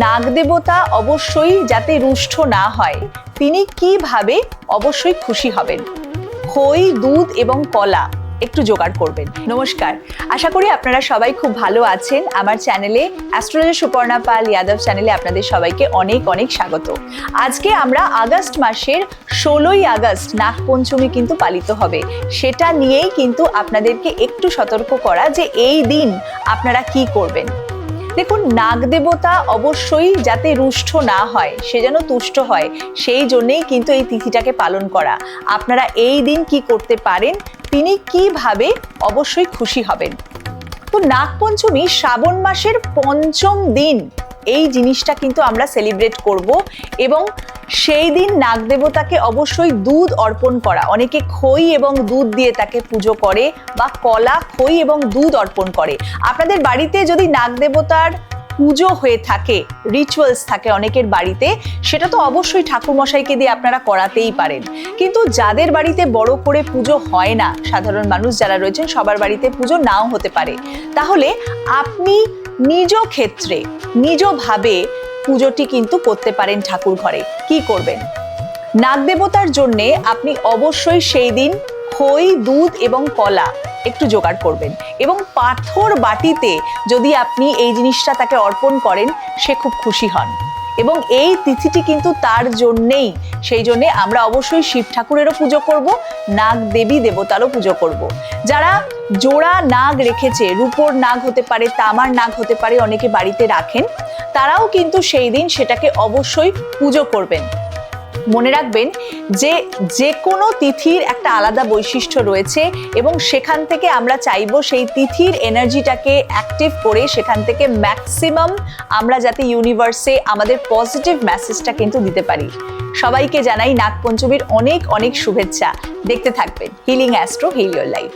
নাগ দেবতা অবশ্যই যাতে রুষ্ট না হয়, তিনি কিভাবে অবশ্যই খুশি হবেন? খই, দুধ এবং কলা একটু জোগাড় করবেন। নমস্কার, আশা করি আপনারা সবাই খুব ভালো আছেন। আমার চ্যানেলে অ্যাস্ট্রোলজার সুপর্ণা পাল যাদব চ্যানেলে আপনাদের সবাইকে অনেক অনেক স্বাগত। আজকে আমরা আগস্ট মাসের 16ই আগস্ট নাগপঞ্চমী কিন্তু পালিত হবে, সেটা নিয়েই কিন্তু আপনাদেরকে একটু সতর্ক করা যে এই দিন আপনারা কি করবেন। দেখুন, নাগ দেবতা অবশ্যই যাতে রুষ্ট না হয়, সে যেন তুষ্ট হয়, সেই জন্যেই কিন্তু এই তিথিটাকে পালন করা। আপনারা এই দিন কি করতে পারেন, তিনি কিভাবে অবশ্যই খুশি হবেন। তো নাগপঞ্চমী শ্রাবণ মাসের 5ম দিন এই জিনিসটা কিন্তু আমরা সেলিব্রেট করব, এবং সেই দিন নাগ দেবতাকে অবশ্যই দুধ অর্পণ করা। অনেকে খই এবং দুধ দিয়ে তাকে পুজো করে, বা কলা, খই এবং দুধ অর্পণ করে। আপনাদের বাড়িতে যদি নাগ দেবতার পুজো হয়ে থাকে, রিচুয়ালস থাকে অনেকের বাড়িতে, সেটা তো অবশ্যই ঠাকুরমশাইকে দিয়ে আপনারা করাতেই পারেন। কিন্তু যাদের বাড়িতে বড় করে পুজো হয় না, সাধারণ মানুষ যারা রয়েছেন, সবার বাড়িতে পুজো নাও হতে পারে, তাহলে আপনি নিজ ক্ষেত্রে নিজভাবে পুজোটি কিন্তু করতে পারেন ঠাকুর ঘরে। কি করবেন? নাগ দেবতার জন্য আপনি অবশ্যই সেই দিন খই, দুধ এবং কলা একটু জোগাড় করবেন, এবং পাথর বাটিতে যদি আপনি এই জিনিসটা তাকে অর্পণ করেন, সে খুব খুশি হন। এবং এই তিথিটি কিন্তু তার জন্যেই, সেই জন্যে আমরা অবশ্যই শিব ঠাকুরেরও পুজো করব, নাগ দেবী দেবতারও পুজো করব। যারা জোড়া নাগ রেখেছে, রূপোর নাগ হতে পারে, তামার নাগ হতে পারে, অনেকে বাড়িতে রাখেন, তারাও কিন্তু সেই দিন সেটাকে অবশ্যই পুজো করবেন। মনে রাখবেন যে যে কোনো তিথির একটা আলাদা বৈশিষ্ট্য রয়েছে, এবং সেখান থেকে আমরা চাইবো সেই তিথির এনার্জিটাকে অ্যাক্টিভ করে সেখান থেকে ম্যাক্সিমাম আমরা যাতে ইউনিভার্সে আমাদের পজিটিভ মেসেজটা কিন্তু দিতে পারি। সবাইকে জানাই নাগপঞ্চমীর অনেক অনেক শুভেচ্ছা। দেখতে থাকবেন Healing Astro, heal your life.